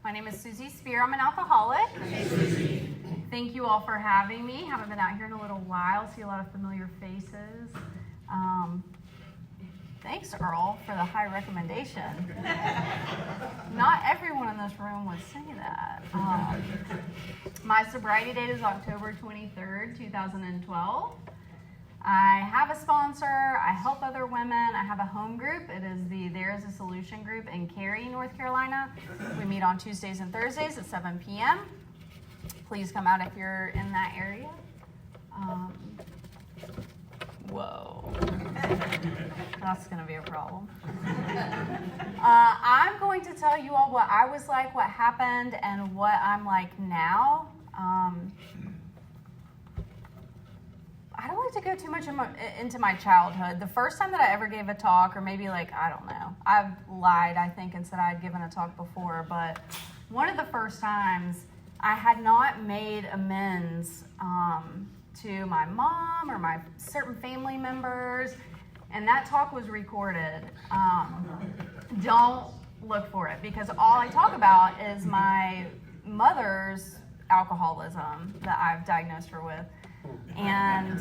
My name is Suzy S. I'm an alcoholic. Hey, Suzy. Thank you all for having me. Haven't been out here in a little while. See a lot of familiar faces. Thanks, Earl, for the high recommendation. Not everyone in this room would say that. My sobriety date is October 23rd, 2012. I have a sponsor. I help other women. I have a home group. It is the There Is a Solution group in Cary, North Carolina. We meet on Tuesdays and Thursdays at 7 p.m. Please come out if you're in that area. Whoa. That's going to be a problem. I'm going to tell you all what I was like, what happened, and what I'm like now. I don't like to go too much into my childhood. The first time that I ever gave a talk, or maybe I don't know. I've lied, I think, and said I had given a talk before, but one of the first times I had not made amends to my mom or my certain family members, and that talk was recorded. Don't look for it, because all I talk about is my mother's alcoholism that I've diagnosed her with. And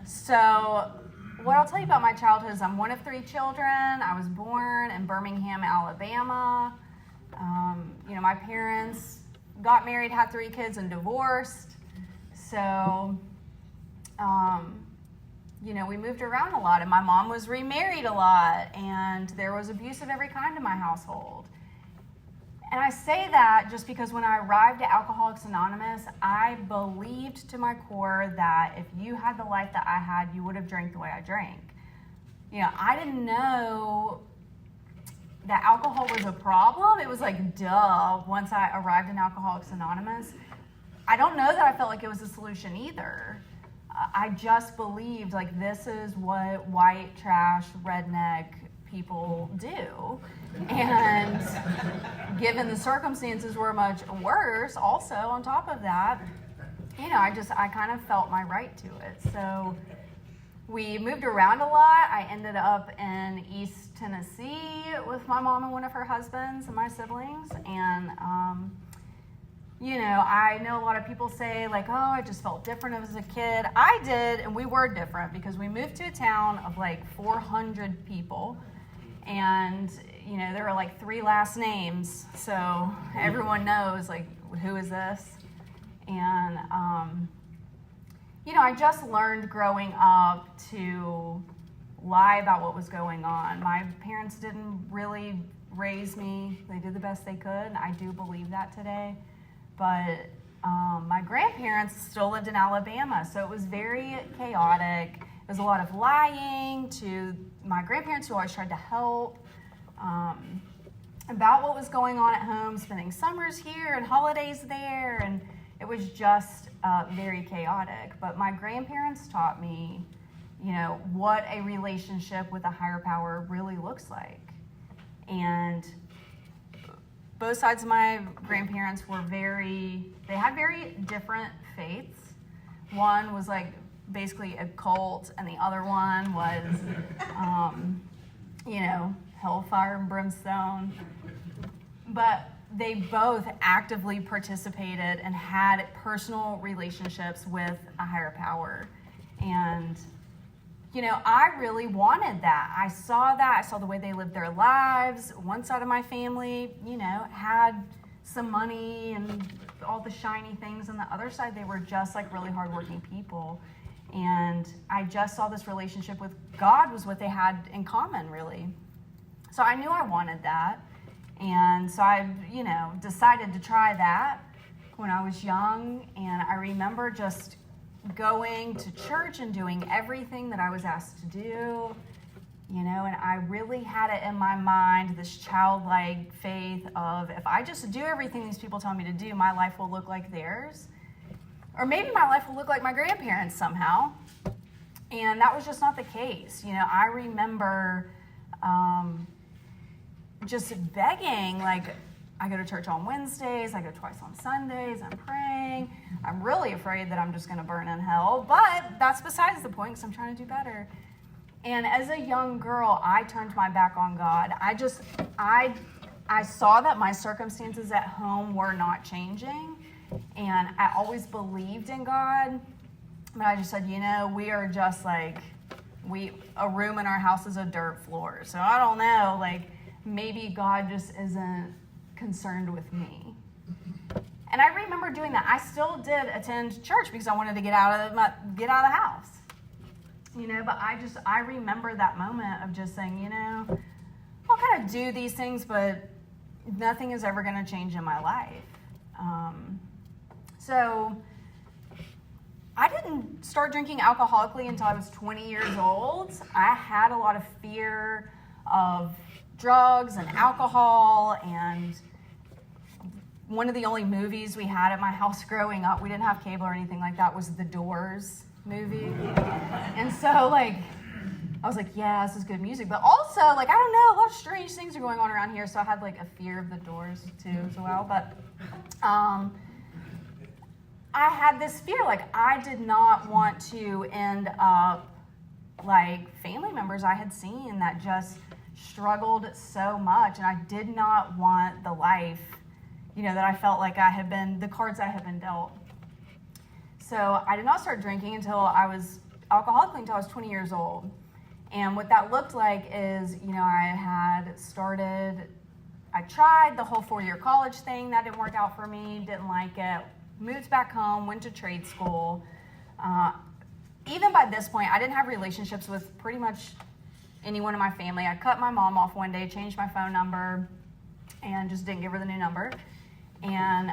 so what I'll tell you about my childhood is I'm one of 3 children. I was born in Birmingham, Alabama. My parents got married, had 3 kids, and divorced. So, we moved around a lot, and my mom was remarried a lot, and there was abuse of every kind in my household. And I say that just because when I arrived at Alcoholics Anonymous, I believed to my core that if you had the life that I had, you would have drank the way I drank. I didn't know that alcohol was a problem. It was duh, once I arrived in Alcoholics Anonymous. I don't know that I felt like it was a solution either. I just believed this is what white trash redneck people do. And given the circumstances were much worse also on top of that, I kind of felt my right to it. So we moved around a lot. I ended up in East Tennessee with my mom and one of her husbands and my siblings. And, I know a lot of people say I just felt different as a kid. I did, and we were different because we moved to a town of 400 people. And, there are 3 last names. So everyone knows who is this? And, I just learned growing up to lie about what was going on. My parents didn't really raise me. They did the best they could, and I do believe that today. But my grandparents still lived in Alabama, so it was very chaotic. It was a lot of lying to my grandparents, who always tried to help, about what was going on at home, spending summers here and holidays there, and it was just very chaotic. But my grandparents taught me, what a relationship with a higher power really looks like. And both sides of my grandparents were they had very different faiths. One was basically a cult, and the other one was, hellfire and brimstone. But they both actively participated and had personal relationships with a higher power. And, I really wanted that. I saw that. I saw the way they lived their lives. One side of my family, had some money and all the shiny things. And the other side, they were just really hardworking people. And I just saw this relationship with God was what they had in common, really. So I knew I wanted that. And so I, decided to try that when I was young. And I remember just going to church and doing everything that I was asked to do, and I really had it in my mind, this childlike faith of, if I just do everything these people tell me to do, my life will look like theirs. Or maybe my life will look like my grandparents somehow. And that was just not the case. I remember just begging, I go to church on Wednesdays, I go twice on Sundays, I'm praying. I'm really afraid that I'm just going to burn in hell, but that's besides the point, because I'm trying to do better. And as a young girl, I turned my back on God. I saw that my circumstances at home were not changing, and I always believed in God, but I just said, we are just like, a room in our house is a dirt floor. So I don't know, maybe God just isn't concerned with me. And I remember doing that. I still did attend church because I wanted to get out of the house. But I remember that moment of just saying, I'll kind of do these things, but nothing is ever going to change in my life. So I didn't start drinking alcoholically until I was 20 years old. I had a lot of fear of drugs and alcohol, and one of the only movies we had at my house growing up, we didn't have cable or anything like that, was The Doors movie. And so I was like, yeah, this is good music. But also, I don't know, a lot of strange things are going on around here, so I had a fear of The Doors too as well. But I had this fear, I did not want to end up like family members I had seen that just struggled so much, and I did not want the life, that I felt like the cards I had been dealt. So I did not start drinking until I was alcoholically until I was 20 years old. And what that looked like is, I tried the whole 4-year college thing. That didn't work out for me, didn't like it. Moved back home, went to trade school. Even by this point, I didn't have relationships with pretty much anyone in my family. I cut my mom off one day, changed my phone number, and just didn't give her the new number. And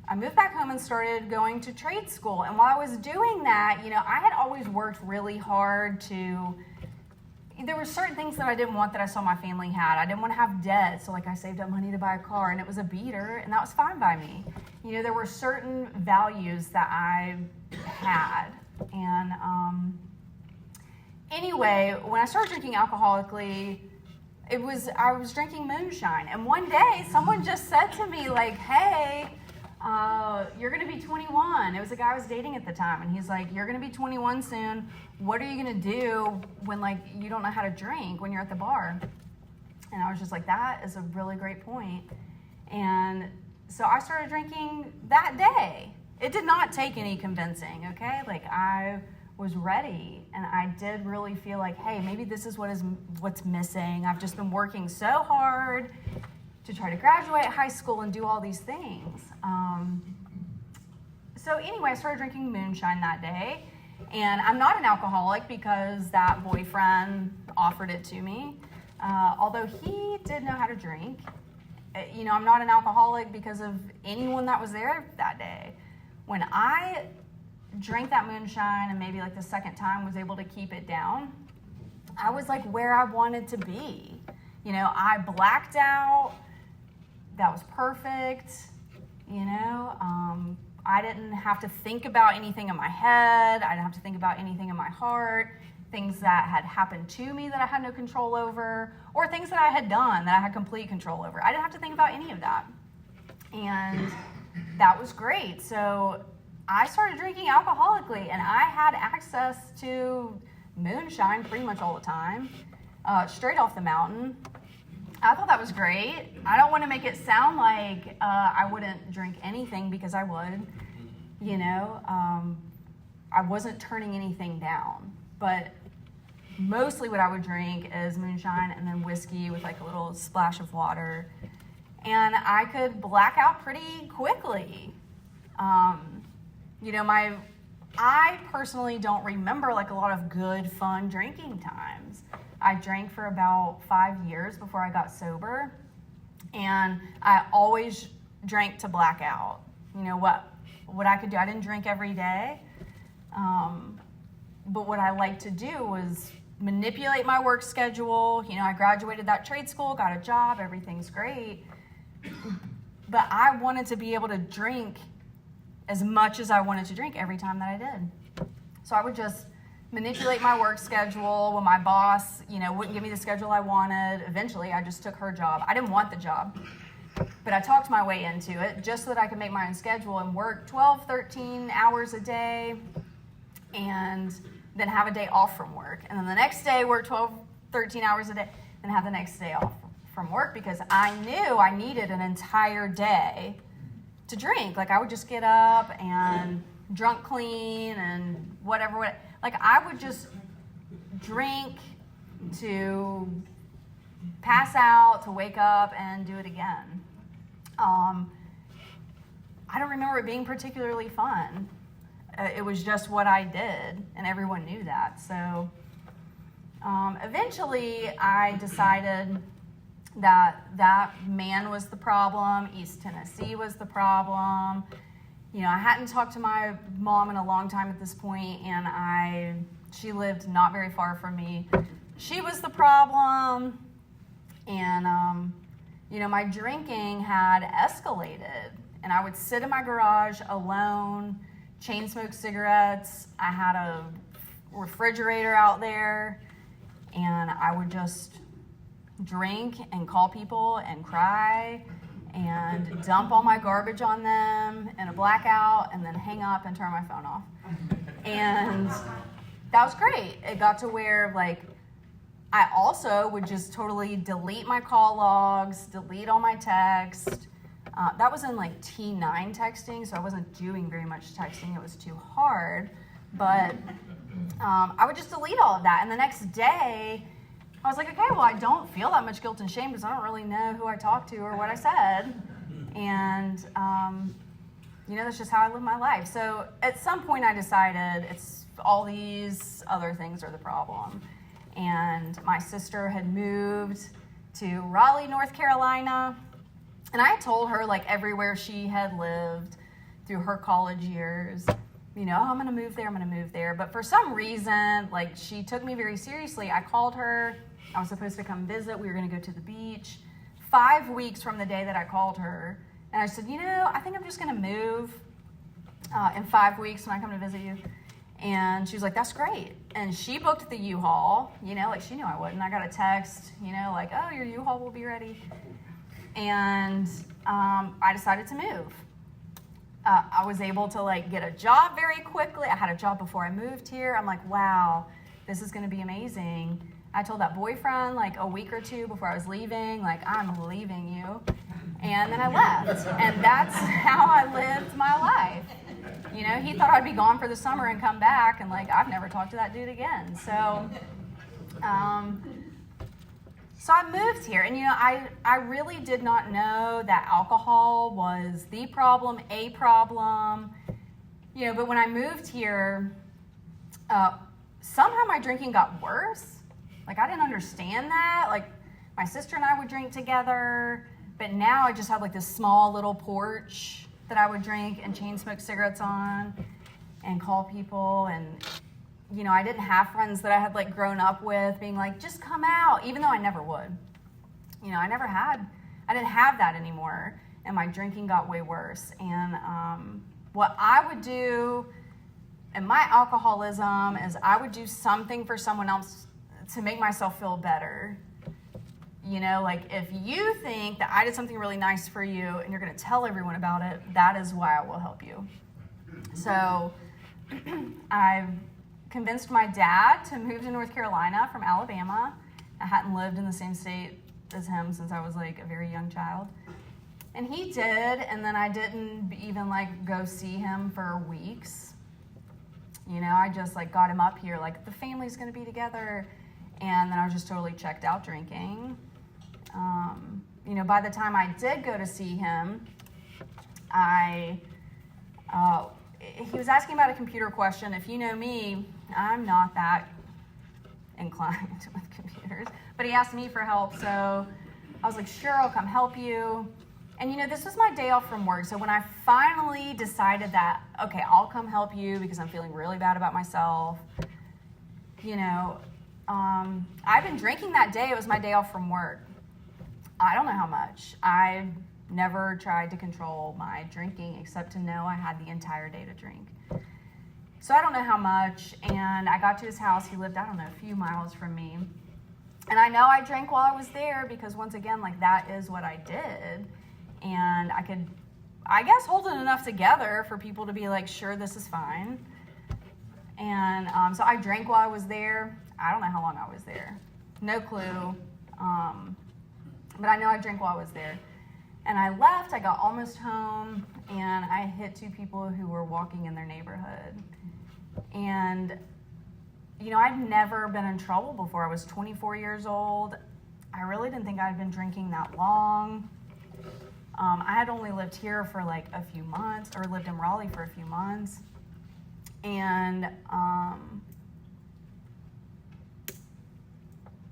I moved back home and started going to trade school. And while I was doing that, I had always worked really hard there were certain things that I didn't want that I saw my family had. I didn't want to have debt, so I saved up money to buy a car, and it was a beater, and that was fine by me. There were certain values that I had. And anyway, when I started drinking alcoholically, I was drinking moonshine. And one day, someone just said to me, hey, you're going to be 21. It was a guy I was dating at the time. And he's like, you're going to be 21 soon. What are you going to do when, you don't know how to drink when you're at the bar? And I was just like, that is a really great point. And so I started drinking that day. It did not take any convincing, okay? I was ready. And I did really feel like, hey, maybe this is what's missing. I've just been working so hard to try to graduate high school and do all these things. So anyway, I started drinking moonshine that day. And I'm not an alcoholic because that boyfriend offered it to me. Although he did know how to drink. I'm not an alcoholic because of anyone that was there that day. When I drank that moonshine and maybe the second time was able to keep it down, I was where I wanted to be. I blacked out. That was perfect. I didn't have to think about anything in my head. I didn't have to think about anything in my heart, things that had happened to me that I had no control over, or things that I had done that I had complete control over. I didn't have to think about any of that. And that was great. So I started drinking alcoholically, and I had access to moonshine pretty much all the time, straight off the mountain. I thought that was great. I don't want to make it sound like I wouldn't drink anything, because I would. I wasn't turning anything down. But mostly what I would drink is moonshine and then whiskey with a little splash of water. And I could black out pretty quickly. I personally don't remember a lot of good, fun drinking times. I drank for about 5 years before I got sober, and I always drank to black out. What I could do, I didn't drink every day, but what I liked to do was manipulate my work schedule. I graduated that trade school, got a job, everything's great, but I wanted to be able to drink as much as I wanted to drink every time that I did. So I would just manipulate my work schedule. When my boss, wouldn't give me the schedule I wanted, eventually I just took her job. I didn't want the job, but I talked my way into it just so that I could make my own schedule and work 12, 13 hours a day. And then have a day off from work. And then the next day work 12, 13 hours a day, then have the next day off from work because I knew I needed an entire day to drink. Like I would just get up and drunk clean and whatever. Like I would just drink to pass out, to wake up and do it again. I don't remember it being particularly fun. It was just what I did, and everyone knew that. So eventually I decided that man was the problem, East Tennessee was the problem. You know, I hadn't talked to my mom in a long time at this point, and she lived not very far from me. She was the problem, and you know, my drinking had escalated, and I would sit in my garage alone, chain smoke cigarettes. I had a refrigerator out there, and I would just drink and call people and cry and dump all my garbage on them in a blackout and then hang up and turn my phone off. And that was great. It got to where, like, I also would just totally delete my call logs, delete all my text. That was in like T9 texting, so I wasn't doing very much texting. It was too hard. But I would just delete all of that. And the next day, I was like, okay, well, I don't feel that much guilt and shame because I don't really know who I talked to or what I said. And, you know, that's just how I live my life. So at some point I decided it's all these other things are the problem. And my sister had moved to Raleigh, North Carolina. And I told her, like, everywhere she had lived through her college years, you know, oh, I'm going to move there. But for some reason, like, she took me very seriously. I called her. I was supposed to come visit. We were going to go to the beach. 5 weeks from the day that I called her. And I said, you know, I think I'm just going to move in 5 weeks when I come to visit you. And she was like, that's great. And she booked the U-Haul, you know, like she knew I wouldn't. I got a text, you know, like, oh, your U-Haul will be ready. And I decided to move. I was able to, like, get a job very quickly. I had a job before I moved here. I'm like, wow, this is going to be amazing. I told that boyfriend, like, a week or two before I was leaving, like, I'm leaving you. And then I left. And that's how I lived my life. You know, he thought I'd be gone for the summer and come back, and, like, I've never talked to that dude again. So, so I moved here, and, you know, I really did not know that alcohol was the problem, a problem, you know, but when I moved here, somehow my drinking got worse. Like, I didn't understand that. Like, my sister and I would drink together, but now I just had, like, this small little porch that I would drink and chain smoke cigarettes on and call people. And, you know, I didn't have friends that I had, like, grown up with being like, just come out, even though I never would. You know, I didn't have that anymore, and my drinking got way worse. And what I would do in my alcoholism is I would do something for someone else to make myself feel better. You know, like, if you think that I did something really nice for you and you're going to tell everyone about it, that is why I will help you. So I've convinced my dad to move to North Carolina from Alabama. I hadn't lived in the same state as him since I was, like, a very young child. And he did, and then I didn't even, like, go see him for weeks. You know, I just, like, got him up here, like, the family's going to be together. And then I was just totally checked out drinking. You know, by the time I did go to see him, he was asking about a computer question. If you know me, I'm not that inclined with computers. But he asked me for help, so I was like, sure, I'll come help you. And, you know, this was my day off from work. So when I finally decided that, okay, I'll come help you because I'm feeling really bad about myself, you know, I've been drinking that day. It was my day off from work. I don't know how much. I never tried to control my drinking except to know I had the entire day to drink. So I don't know how much. And I got to his house. He lived, I don't know, a few miles from me. And I know I drank while I was there because, once again, like, that is what I did. And I could, I guess, hold it enough together for people to be like, sure, this is fine. And so I drank while I was there. I don't know how long I was there. No clue. But I know I drank while I was there. And I left, I got almost home, and I hit two people who were walking in their neighborhood. And, you know, I'd never been in trouble before. I was 24 years old. I really didn't think I'd been drinking that long. I had only lived here for like a few months, or lived in Raleigh for a few months. And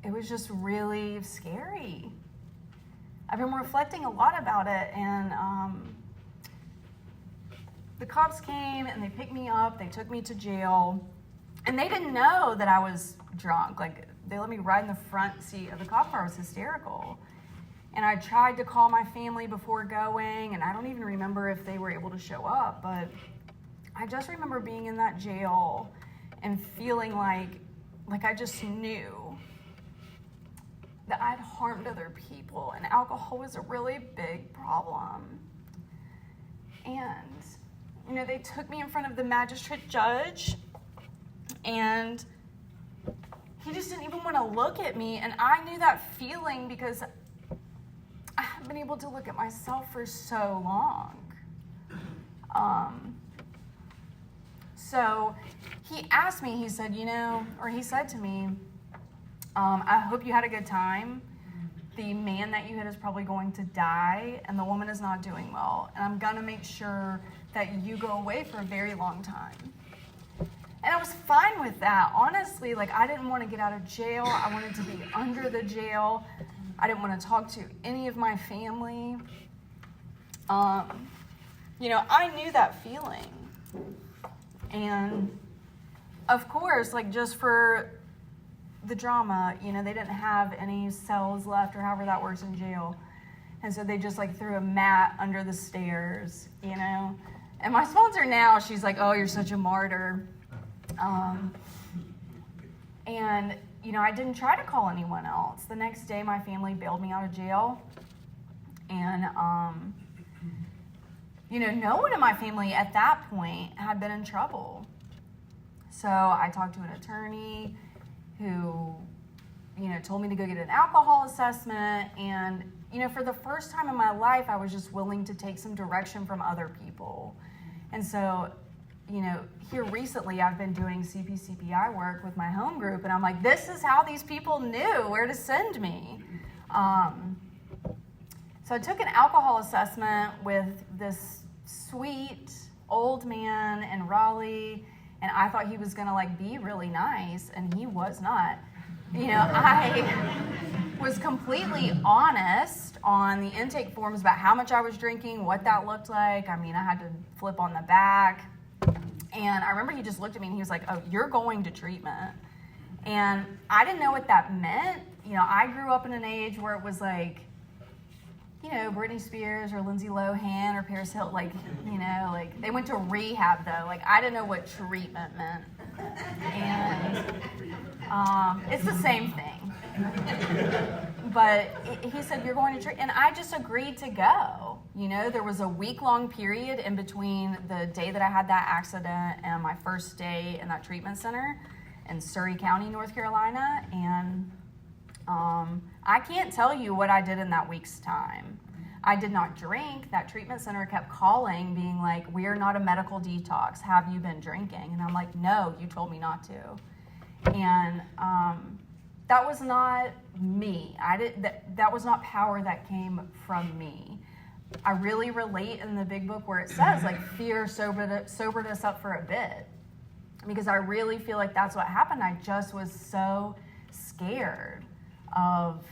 it was just really scary. I've been reflecting a lot about it, and the cops came and they picked me up, they took me to jail, and they didn't know that I was drunk. Like, they let me ride in the front seat of the cop car. I was hysterical. And I tried to call my family before going, and I don't even remember if they were able to show up, but I just remember being in that jail and feeling like I just knew that I'd harmed other people, and alcohol was a really big problem. And, you know, they took me in front of the magistrate judge, and he just didn't even want to look at me, and I knew that feeling because I haven't been able to look at myself for so long. So he asked me, he said, you know, or he said to me, I hope you had a good time. The man that you hit is probably going to die, and the woman is not doing well. And I'm going to make sure that you go away for a very long time. And I was fine with that. Honestly, like, I didn't want to get out of jail. I wanted to be under the jail. I didn't want to talk to any of my family. You know, I knew that feeling. And of course, like, just for the drama, you know, they didn't have any cells left, or however that works in jail. And so they just like threw a mat under the stairs, you know. And my sponsor now, she's like, oh, you're such a martyr. And, you know, I didn't try to call anyone else. The next day, my family bailed me out of jail. And, you know, no one in my family at that point had been in trouble. So I talked to an attorney who, you know, told me to go get an alcohol assessment. And, you know, for the first time in my life, I was just willing to take some direction from other people. And so, you know, here recently I've been doing CPCPI work with my home group, and I'm like, this is how these people knew where to send me. So I took an alcohol assessment with this sweet old man in Raleigh, and I thought he was gonna like be really nice, and he was not. You know, I was completely honest on the intake forms about how much I was drinking, what that looked like. I mean, I had to flip on the back. And I remember he just looked at me and he was like, oh, you're going to treatment. And I didn't know what that meant. You know, I grew up in an age where it was like, you know, Britney Spears or Lindsay Lohan or Paris Hilton, like, you know, like they went to rehab though. Like, I didn't know what treatment meant. And it's the same thing. But he said, you're going to treatment. And I just agreed to go. You know, there was a week-long period in between the day that I had that accident and my first day in that treatment center in Surrey County, North Carolina. And I can't tell you what I did in that week's time. I did not drink. That treatment center kept calling, being like, we are not a medical detox. Have you been drinking? And I'm like, no, you told me not to. And that was not me. That was not power that came from me. I really relate in the big book where it says, like, fear sobered us up for a bit. Because I really feel like that's what happened. I just was so scared of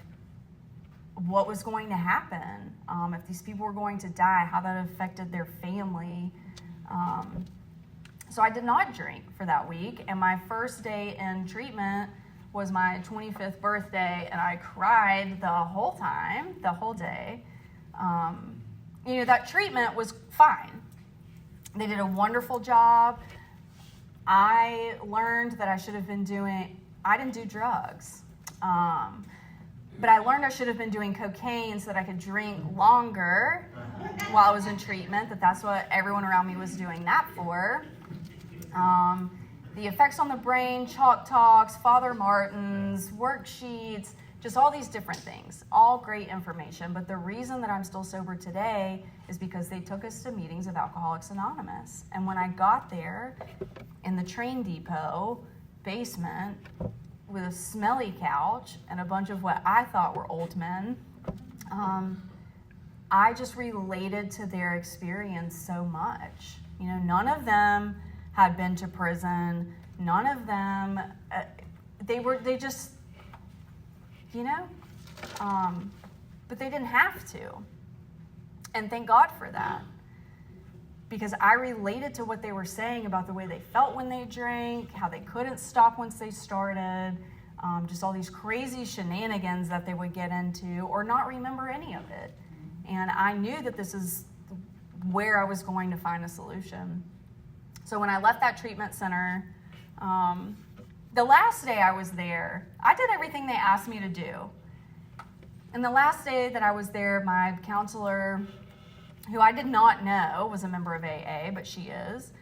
what was going to happen, if these people were going to die, how that affected their family. So I did not drink for that week, and my first day in treatment was my 25th birthday, and I cried the whole time, the whole day. You know, that treatment was fine. They did a wonderful job. I learned that I didn't do drugs. But I learned I should have been doing cocaine so that I could drink longer while I was in treatment, that's what everyone around me was doing that for. the effects on the brain, chalk talks, Father Martins, worksheets, just all these different things, all great information. But the reason that I'm still sober today is because they took us to meetings of Alcoholics Anonymous. And when I got there in the train depot basement with a smelly couch and a bunch of what I thought were old men, I just related to their experience so much. You know, none of them had been to prison. None of them, they just, you know, but they didn't have to. And thank God for that. Because I related to what they were saying about the way they felt when they drank, how they couldn't stop once they started, just all these crazy shenanigans that they would get into or not remember any of it. And I knew that this is where I was going to find a solution. So when I left that treatment center, the last day I was there, I did everything they asked me to do. And the last day that I was there, my counselor, who I did not know was a member of AA, but she is,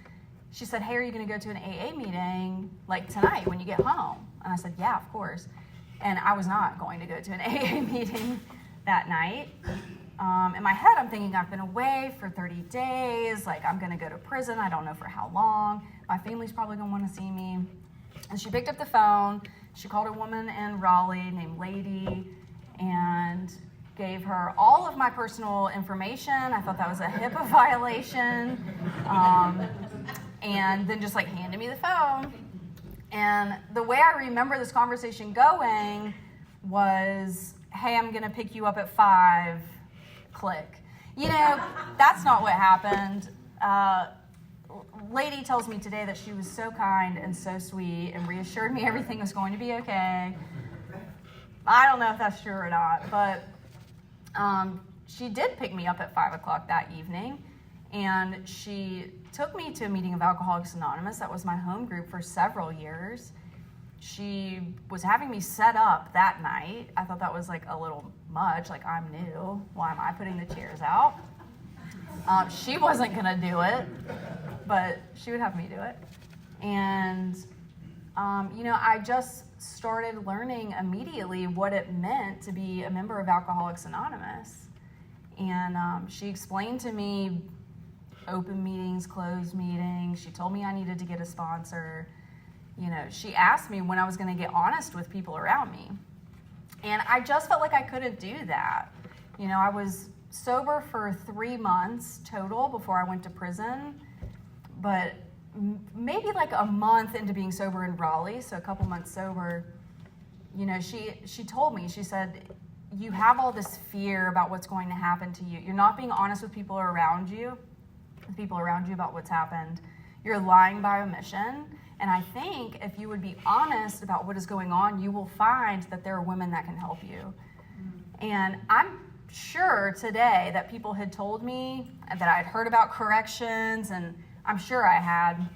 she said, "Hey, are you going to go to an AA meeting like tonight when you get home?" And I said, "Yeah, of course." And I was not going to go to an AA meeting that night. In my head, I'm thinking I've been away for 30 days, like I'm going to go to prison. I don't know for how long. My family's probably going to want to see me. And she picked up the phone. She called a woman in Raleigh named Lady and gave her all of my personal information. I thought that was a HIPAA violation. And then just like handed me the phone. And the way I remember this conversation going was, "Hey, I'm going to pick you up at 5. Click." You know, that's not what happened. Lady tells me today that she was so kind and so sweet and reassured me everything was going to be okay. I don't know if that's true or not, but she did pick me up at 5 o'clock that evening, and she took me to a meeting of Alcoholics Anonymous. That was my home group for several years. She was having me set up that night. I thought that was like a little much, like I'm new. Why am I putting the chairs out? She wasn't gonna do it, but she would have me do it. And, you know, I just started learning immediately what it meant to be a member of Alcoholics Anonymous. And she explained to me open meetings, closed meetings. She told me I needed to get a sponsor. You know, she asked me when I was going to get honest with people around me. And I just felt like I couldn't do that. You know, I was sober for 3 months total before I went to prison. But maybe like a month into being sober in Raleigh, so a couple months sober, you know, she told me, she said, "You have all this fear about what's going to happen to you. You're not being honest with people around you about what's happened. You're lying by omission. And I think if you would be honest about what is going on, you will find that there are women that can help you." And I'm sure today that people had told me that I'd heard about corrections, and I'm sure I had.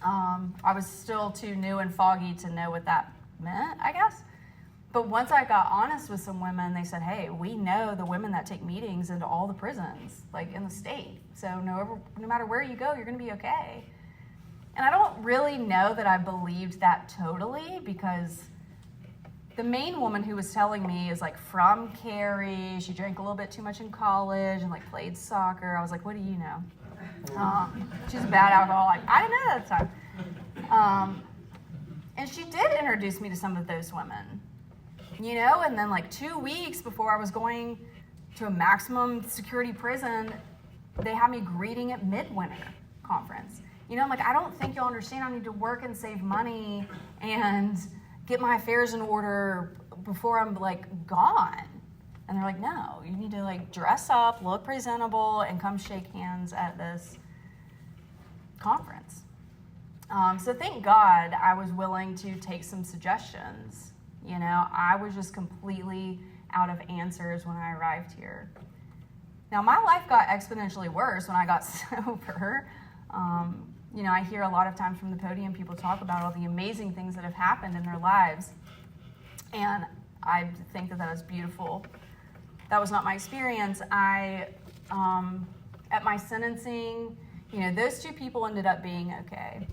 I was still too new and foggy to know what that meant, I guess. But once I got honest with some women, they said, "Hey, we know the women that take meetings into all the prisons, like in the state. So no matter where you go, you're going to be okay." And I don't really know that I believed that totally, because the main woman who was telling me is like from Cary. She drank a little bit too much in college and like played soccer. I was like, "What do you know?" She's a bad alcoholic. I didn't know that at the time. And she did introduce me to some of those women, you know, and then like 2 weeks before I was going to a maximum security prison, they had me greeting at Midwinter Conference. You know, I'm like, "I don't think you'll understand. I need to work and save money and get my affairs in order before I'm like gone." And they're like, "No, you need to like dress up, look presentable, and come shake hands at this conference." So thank God I was willing to take some suggestions. You know, I was just completely out of answers when I arrived here. Now, my life got exponentially worse when I got sober. You know, I hear a lot of times from the podium people talk about all the amazing things that have happened in their lives. And I think that that is beautiful. That was not my experience. At my sentencing, you know, those 2 people ended up being okay.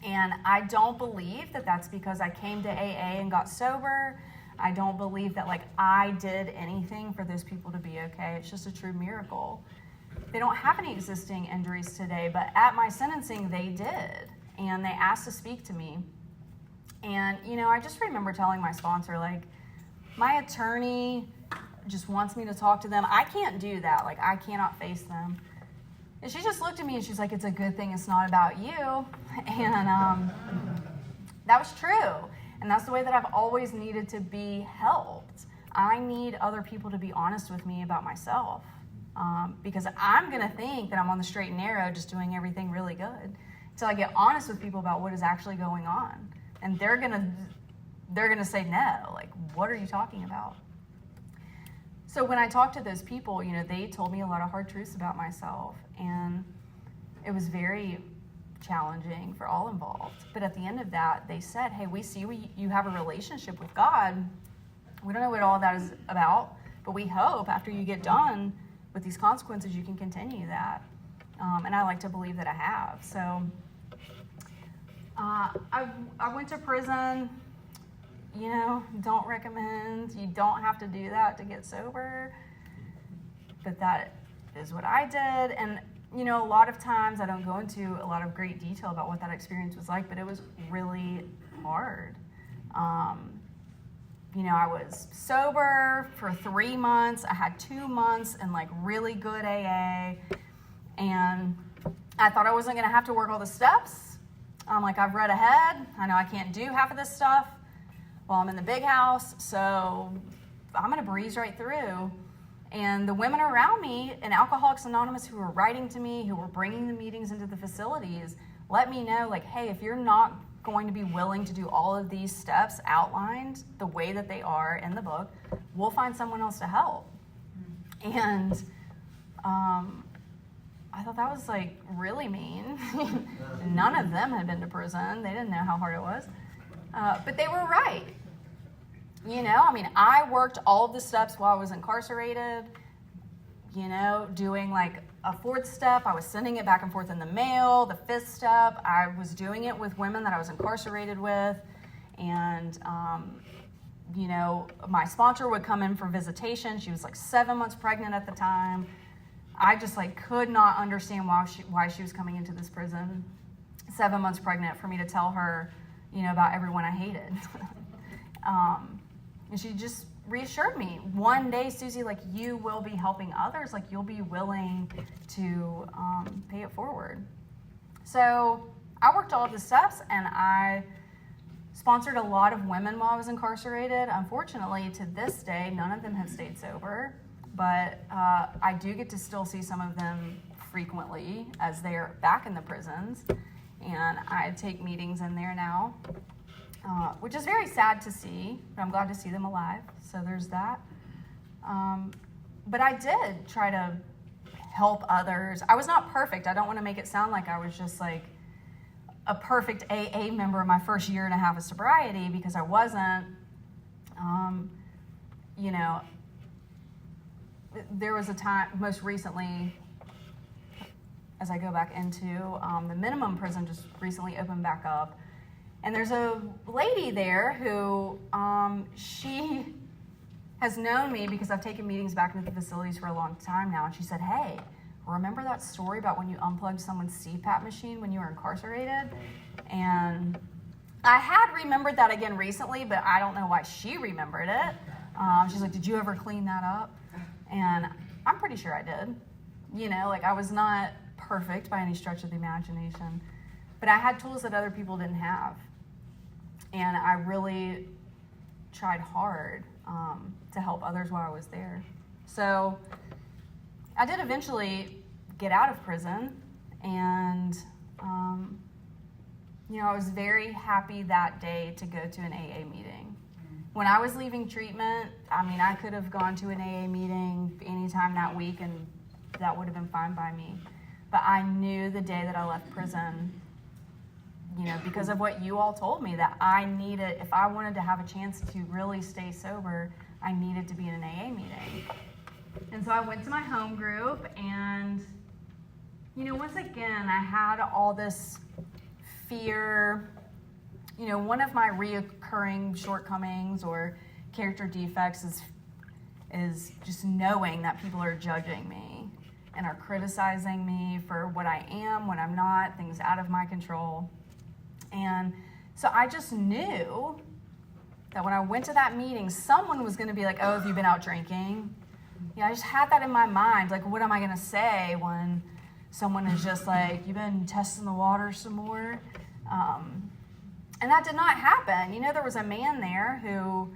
And I don't believe that that's because I came to AA and got sober. I don't believe that like I did anything for those people to be okay. It's just a true miracle. They don't have any existing injuries today, but at my sentencing they did. And they asked to speak to me. And, you know, I just remember telling my sponsor, like, my attorney just wants me to talk to them. I can't do that. Like, I cannot face them. And she just looked at me and she's like, it's a good thing it's not about you. And that was true. And that's the way that I've always needed to be helped. I need other people to be honest with me about myself. Because I'm going to think that I'm on the straight and narrow, just doing everything really good, until I get honest with people about what is actually going on. And they're gonna say no, like, what are you talking about? So when I talked to those people, you know, they told me a lot of hard truths about myself, and it was very challenging for all involved. But at the end of that, they said, hey, we see you have a relationship with God. We don't know what all that is about, but we hope after you get done with these consequences, you can continue that. And I like to believe that I have. So I went to prison. You know, don't recommend. You don't have to do that to get sober. But that is what I did. And, you know, a lot of times I don't go into a lot of great detail about what that experience was like, but it was really hard. You know, I was sober for 3 months. I had 2 months in like really good AA. And I thought I wasn't going to have to work all the steps. I'm like, I've read ahead. I know I can't do half of this stuff while I'm in the big house, so I'm going to breeze right through. And the women around me in Alcoholics Anonymous who were writing to me, who were bringing the meetings into the facilities, let me know, like, hey, if you're not going to be willing to do all of these steps outlined the way that they are in the book, we'll find someone else to help. And I thought that was like really mean. None of them had been to prison. They didn't know how hard it was. But they were right. You know, I mean, I worked all of the steps while I was incarcerated, you know, doing like a 4th step. I was sending it back and forth in the mail. The 5th step, I was doing it with women that I was incarcerated with. And, you know, my sponsor would come in for visitation. She was like 7 months pregnant at the time. I just like could not understand why she was coming into this prison 7 months pregnant for me to tell her, you know, about everyone I hated. And she just reassured me, one day, Suzy, like, you will be helping others, like, you'll be willing to pay it forward. So I worked all of the steps, and I sponsored a lot of women while I was incarcerated. Unfortunately, to this day, none of them have stayed sober. But I do get to still see some of them frequently as they're back in the prisons. And I take meetings in there now, which is very sad to see, but I'm glad to see them alive. So there's that. But I did try to help others. I was not perfect. I don't want to make it sound like I was just like a perfect AA member in my first year and a half of sobriety, because I wasn't. You know, there was a time, most recently, as I go back into the minimum prison, just recently opened back up. And there's a lady there who, she has known me because I've taken meetings back into the facilities for a long time now. And she said, hey, remember that story about when you unplugged someone's CPAP machine when you were incarcerated? And I had remembered that again recently, but I don't know why she remembered it. She's like, did you ever clean that up? And I'm pretty sure I did. You know, like, I was not perfect by any stretch of the imagination, but I had tools that other people didn't have. And I really tried hard to help others while I was there. So I did eventually get out of prison, and you know, I was very happy that day to go to an AA meeting. When I was leaving treatment, I mean, I could have gone to an AA meeting anytime that week, and that would have been fine by me. But I knew the day that I left prison, you know, because of what you all told me, that I needed, if I wanted to have a chance to really stay sober, I needed to be in an AA meeting. And so I went to my home group, and, you know, once again, I had all this fear. One of my reoccurring shortcomings or character defects is just knowing that people are judging me and are criticizing me for what I am, when I'm not, things out of my control. And so I just knew that when I went to that meeting, someone was going to be like, oh, have you been out drinking? I just had that in my mind. Like, what am I going to say when someone is just like, you've been testing the water some more? And that did not happen. There was a man there who,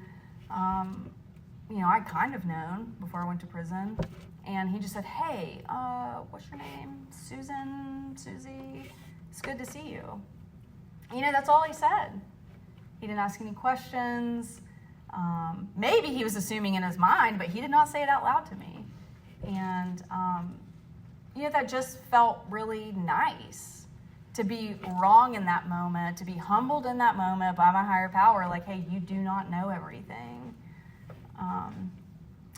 I'd kind of known before I went to prison. And he just said, hey, what's your name? Suzy? It's good to see you. That's all he said. He didn't ask any questions. Maybe he was assuming in his mind, but he did not say it out loud to me. And, that just felt really nice to be wrong in that moment, to be humbled in that moment by my higher power. Like, hey, you do not know everything.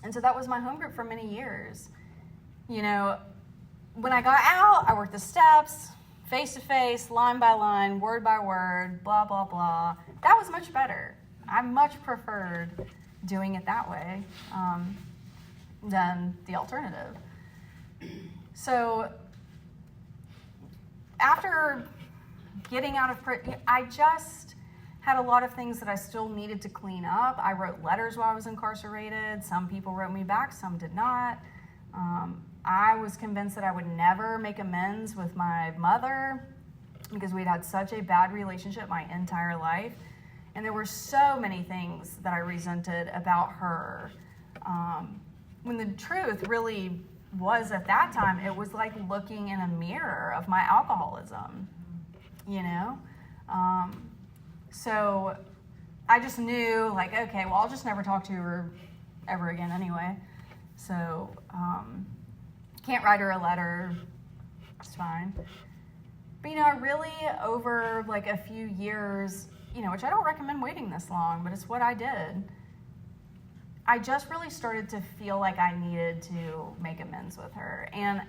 And so that was my home group for many years. When I got out, I worked the steps, face to face, line by line, word by word, blah, blah, blah. That was much better. I much preferred doing it that way than the alternative. So after getting out of prison, I just had a lot of things that I still needed to clean up. I wrote letters while I was incarcerated. Some people wrote me back, some did not. I was convinced that I would never make amends with my mother because we'd had such a bad relationship my entire life. And there were so many things that I resented about her. When the truth really was at that time, it was like looking in a mirror of my alcoholism, So I just knew, like, okay, well, I'll just never talk to her ever again anyway. So can't write her a letter. It's fine. But, I really, over like a few years, which I don't recommend waiting this long, but it's what I did. I just really started to feel like I needed to make amends with her. And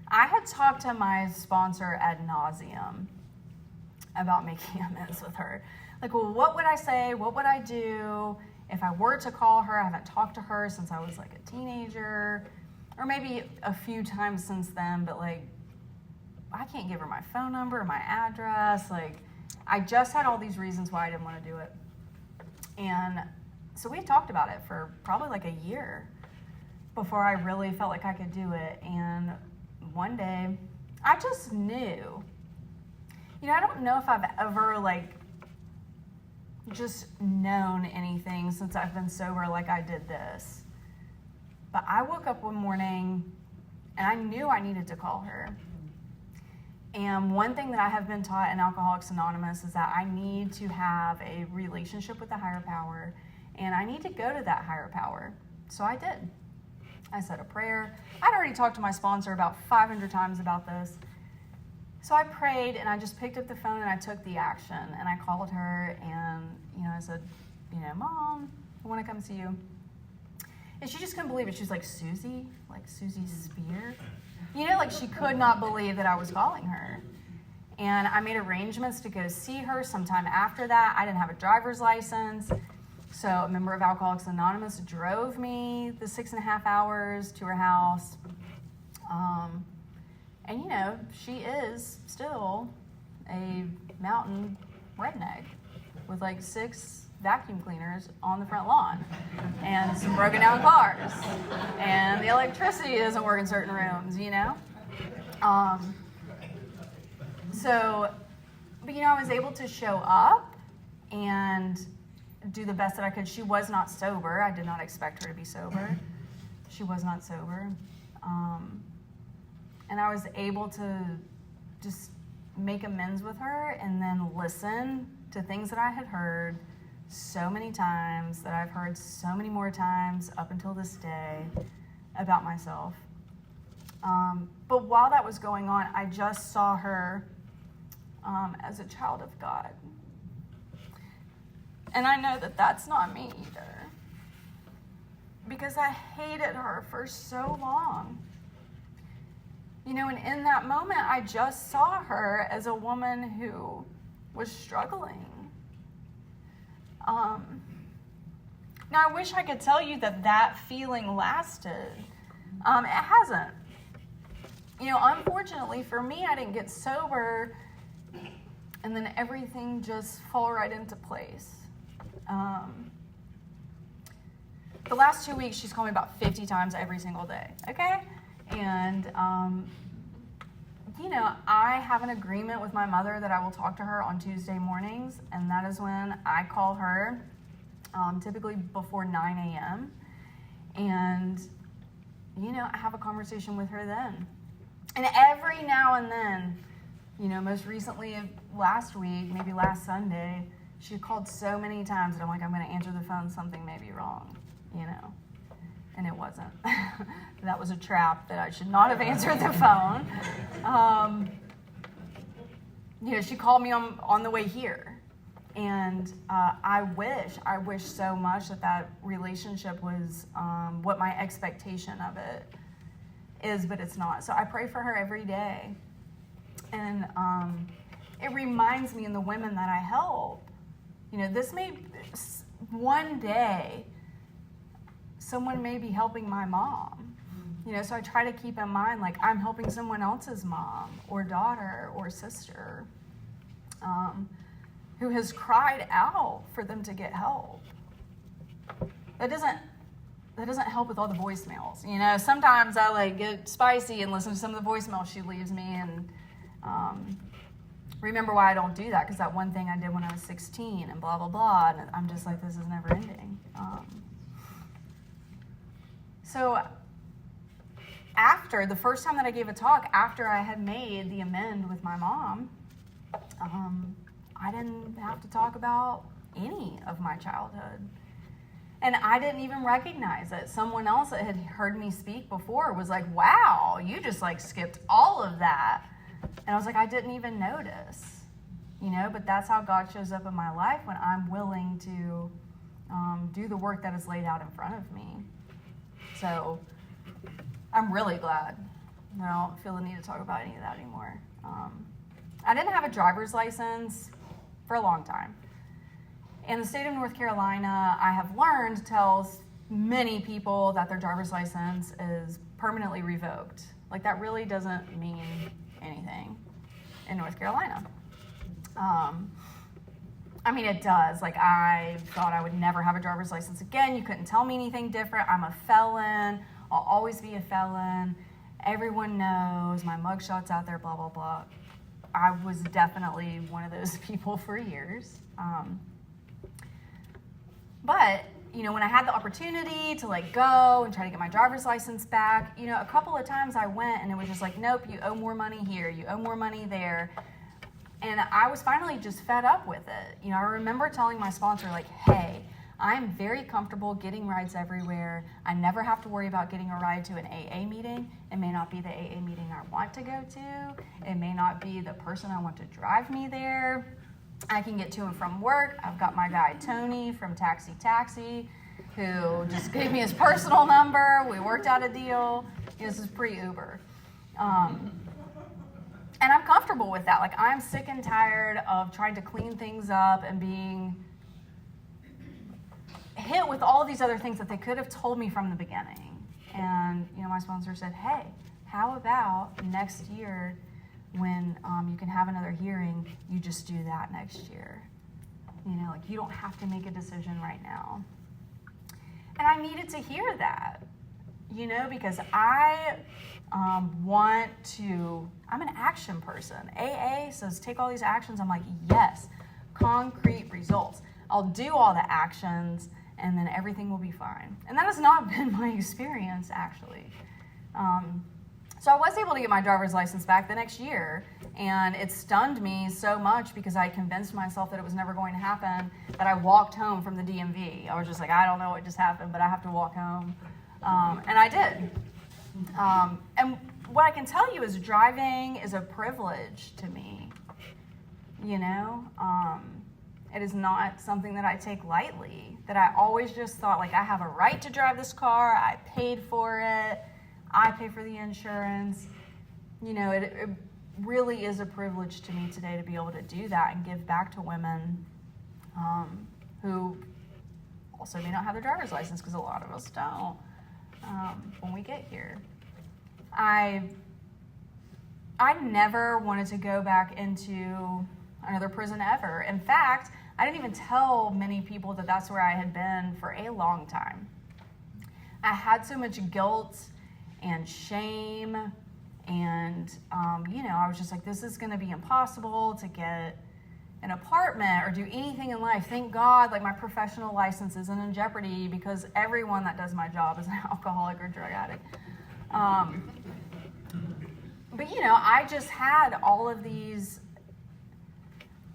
I had talked to my sponsor ad nauseum about making amends with her. Like, well, what would I say? What would I do if I were to call her? I haven't talked to her since I was like a teenager, or maybe a few times since then, but like, I can't give her my phone number or my address. Like, I just had all these reasons why I didn't want to do it. And so we talked about it for probably like a year before I really felt like I could do it. And one day, I just knew. I don't know if I've ever like just known anything since I've been sober like I did this. But I woke up one morning and I knew I needed to call her. And one thing that I have been taught in Alcoholics Anonymous is that I need to have a relationship with the higher power, and I need to go to that higher power. So I did. I said a prayer. I'd already talked to my sponsor about 500 times about this. So I prayed, and I just picked up the phone, and I took the action, and I called her, and, I said, Mom, I want to come see you. And she just couldn't believe it. She was like, Suzy? Like Suzy Spear? Like she could not believe that I was calling her. And I made arrangements to go see her sometime after that. I didn't have a driver's license. So a member of Alcoholics Anonymous drove me the 6.5 hours to her house. And, she is still a mountain redneck with like 6 vacuum cleaners on the front lawn and some broken down cars. And the electricity doesn't work in certain rooms, But, I was able to show up and do the best that I could. She was not sober. I did not expect her to be sober. She was not sober. And I was able to just make amends with her and then listen to things that I had heard so many times, that I've heard so many more times up until this day about myself. But while that was going on, I just saw her as a child of God. And I know that that's not me either, because I hated her for so long. And in that moment, I just saw her as a woman who was struggling. Now, I wish I could tell you that feeling lasted. It hasn't. Unfortunately for me, I didn't get sober, and then everything just fell right into place. The last 2 weeks, she's called me about 50 times every single day, okay? And, I have an agreement with my mother that I will talk to her on Tuesday mornings, and that is when I call her, typically before 9 a.m., and, I have a conversation with her then. And every now and then, most recently last week, maybe last Sunday, she called so many times that I'm like, I'm going to answer the phone, something may be wrong, and it wasn't. That was a trap that I should not have answered the phone. She called me on the way here, and I wish so much that relationship was what my expectation of it is, but it's not. So I pray for her every day, and it reminds me, and the women that I help, this may, one day, someone may be helping my mom, so I try to keep in mind, like, I'm helping someone else's mom or daughter or sister who has cried out for them to get help. That doesn't help with all the voicemails. Sometimes I get spicy and listen to some of the voicemails she leaves me, and remember why I don't do that, because that one thing I did when I was 16 and blah, blah, blah, and I'm just like, this is never ending. So after the first time that I gave a talk, after I had made the amend with my mom, I didn't have to talk about any of my childhood. And I didn't even recognize it. Someone else that had heard me speak before was like, wow, you just skipped all of that. And I was like, I didn't even notice, but that's how God shows up in my life, when I'm willing to do the work that is laid out in front of me. So I'm really glad that I don't feel the need to talk about any of that anymore. I didn't have a driver's license for a long time. And the state of North Carolina, I have learned, tells many people that their driver's license is permanently revoked. That really doesn't mean anything in North Carolina. It does. I thought I would never have a driver's license again. You couldn't tell me anything different. I'm a felon. I'll always be a felon. Everyone knows. My mugshot's out there, blah, blah, blah. I was definitely one of those people for years. But, when I had the opportunity to go and try to get my driver's license back, a couple of times I went and it was just nope, you owe more money here, you owe more money there. And I was finally just fed up with it. I remember telling my sponsor, hey, I'm very comfortable getting rides everywhere. I never have to worry about getting a ride to an AA meeting. It may not be the AA meeting I want to go to. It may not be the person I want to drive me there. I can get to and from work. I've got my guy, Tony, from Taxi, who just gave me his personal number. We worked out a deal. This is pre-Uber. And I'm comfortable with that. I'm sick and tired of trying to clean things up and being hit with all these other things that they could have told me from the beginning. And, my sponsor said, hey, how about next year when you can have another hearing, you just do that next year. You don't have to make a decision right now. And I needed to hear that, because I I'm an action person. AA says take all these actions. I'm like, yes, concrete results. I'll do all the actions and then everything will be fine. And that has not been my experience, actually. So I was able to get my driver's license back the next year, and it stunned me so much because I convinced myself that it was never going to happen that I walked home from the DMV. I was just like, I don't know what just happened, but I have to walk home. And I did. And what I can tell you is driving is a privilege to me. It is not something that I take lightly, that I always just thought, I have a right to drive this car, I paid for it, I pay for the insurance. It really is a privilege to me today to be able to do that and give back to women who also may not have their driver's license, because a lot of us don't when we get here. I never wanted to go back into another prison ever. In fact, I didn't even tell many people that that's where I had been for a long time. I had so much guilt and shame, and I was just like, this is going to be impossible to get an apartment or do anything in life. Thank God, like, my professional license isn't in jeopardy, because everyone that does my job is an alcoholic or drug addict. But I just had all of these.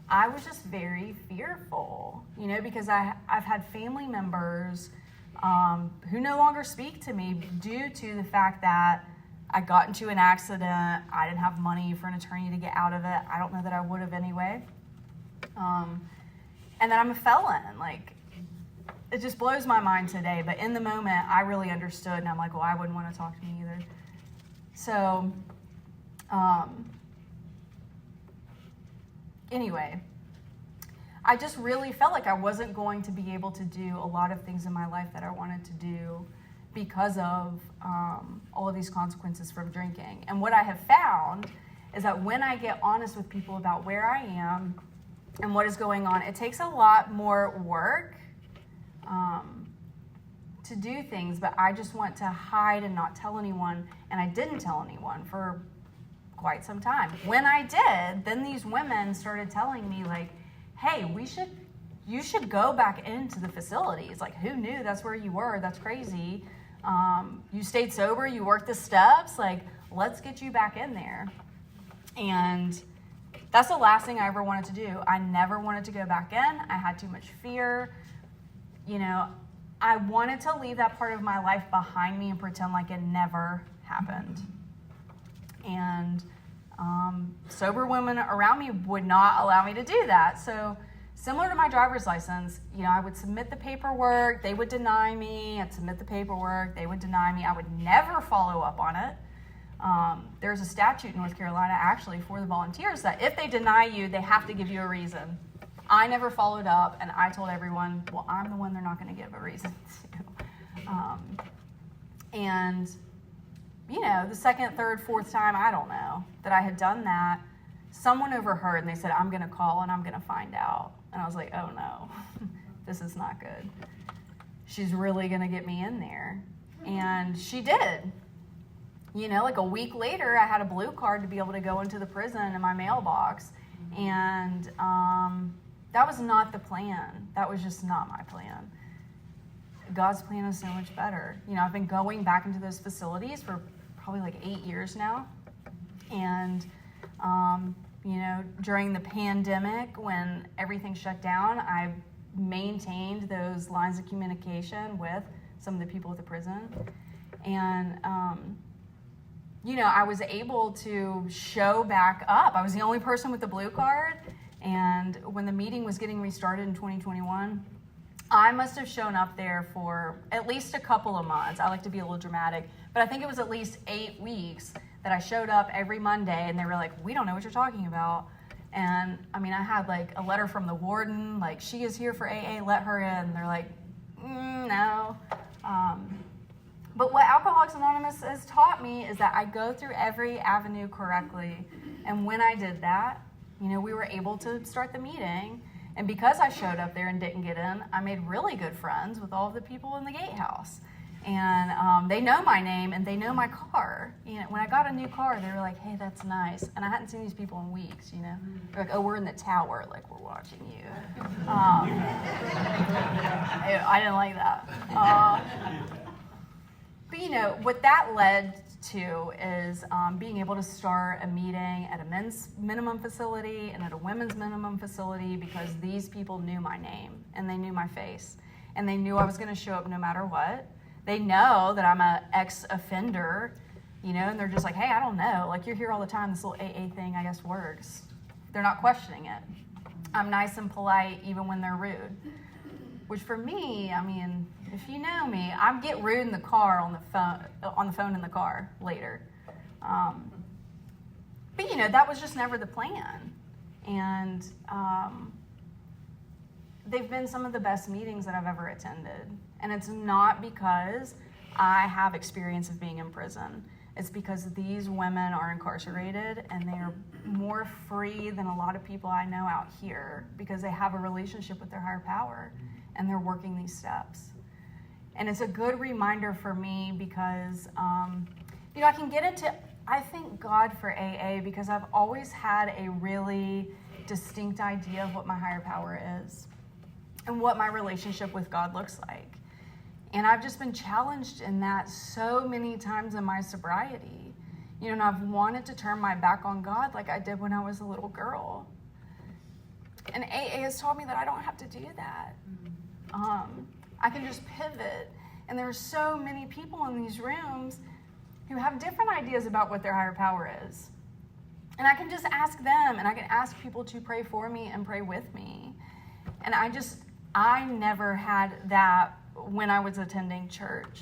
I was just very fearful, because I've had family members who no longer speak to me due to the fact that I got into an accident. I didn't have money for an attorney to get out of it. I don't know that I would have anyway. And that I'm a felon. Like, it just blows my mind today. But in the moment, I really understood, and I'm like, well, I wouldn't want to talk to me either. So, anyway, I just really felt like I wasn't going to be able to do a lot of things in my life that I wanted to do because of all of these consequences from drinking. And what I have found is that when I get honest with people about where I am and what is going on, it takes a lot more work to do things, but I just want to hide and not tell anyone, and I didn't tell anyone for quite some time. When I did, then these women started telling me, like, hey, you should go back into the facilities. Like, who knew that's where you were? That's crazy. You stayed sober, you worked the steps, like, let's get you back in there. And that's the last thing I ever wanted to do. I never wanted to go back in. I had too much fear. I wanted to leave that part of my life behind me and pretend like it never happened. And sober women around me would not allow me to do that. So similar to my driver's license, I would submit the paperwork, they would deny me. I'd submit the paperwork, they would deny me. I would never follow up on it. There's a statute in North Carolina, actually, for the volunteers that if they deny you, they have to give you a reason. I never followed up, and I told everyone, well, I'm the one they're not going to give a reason to. And the second, third, fourth time, I don't know, that I had done that, someone overheard and they said, I'm going to call and I'm going to find out. And I was like, oh no, this is not good. She's really going to get me in there. And she did. Like a week later, I had a blue card to be able to go into the prison in my mailbox. And that was not the plan. That was just not my plan. God's plan is so much better. I've been going back into those facilities for probably like 8 years now. And, during the pandemic, when everything shut down, I maintained those lines of communication with some of the people at the prison. And, I was able to show back up. I was the only person with the blue card. And when the meeting was getting restarted in 2021, I must have shown up there for at least a couple of months. I like to be a little dramatic, but I think it was at least 8 weeks that I showed up every Monday, and they were like, we don't know what you're talking about. And I had like a letter from the warden, like, she is here for AA, let her in. They're like, no. But what Alcoholics Anonymous has taught me is that I go through every avenue correctly. And when I did that, we were able to start the meeting. And because I showed up there and didn't get in, I made really good friends with all of the people in the gatehouse. And they know my name and they know my car. When I got a new car, they were like, hey, that's nice. And I hadn't seen these people in weeks, They're like, oh, we're in the tower, like, we're watching you. I didn't like that. But what that led to is being able to start a meeting at a men's minimum facility and at a women's minimum facility, because these people knew my name and they knew my face and they knew I was going to show up no matter what. They know that I'm an ex-offender, and they're just like, hey, I don't know. Like, you're here all the time. This little AA thing, I guess, works. They're not questioning it. I'm nice and polite even when they're rude. Which for me, if you know me, I get rude in the car on the phone in the car later. But, that was just never the plan. And they've been some of the best meetings that I've ever attended. And it's not because I have experience of being in prison. It's because these women are incarcerated and they are more free than a lot of people I know out here because they have a relationship with their higher power and they're working these steps. And it's a good reminder for me because, I can get into, I thank God for AA because I've always had a really distinct idea of what my higher power is and what my relationship with God looks like. And I've just been challenged in that so many times in my sobriety. And I've wanted to turn my back on God like I did when I was a little girl. And AA has taught me that I don't have to do that. I can just pivot. And there are so many people in these rooms who have different ideas about what their higher power is. And I can just ask them, and I can ask people to pray for me and pray with me. And I never had that when I was attending church,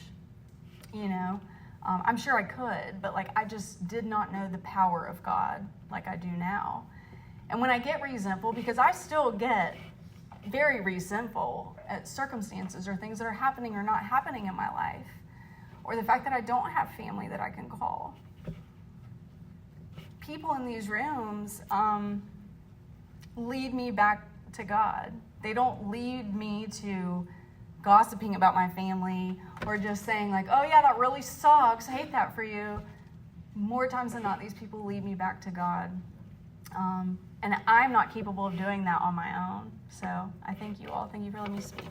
I'm sure I could, but I just did not know the power of God like I do now. And when I get resentful, because I still get very resentful at circumstances or things that are happening or not happening in my life, or the fact that I don't have family that I can call. People in these rooms lead me back to God. They don't lead me to gossiping about my family or just saying oh yeah, that really sucks, I hate that for you. More times than not, these people lead me back to God. And I'm not capable of doing that on my own. So I thank you all. Thank you for letting me speak.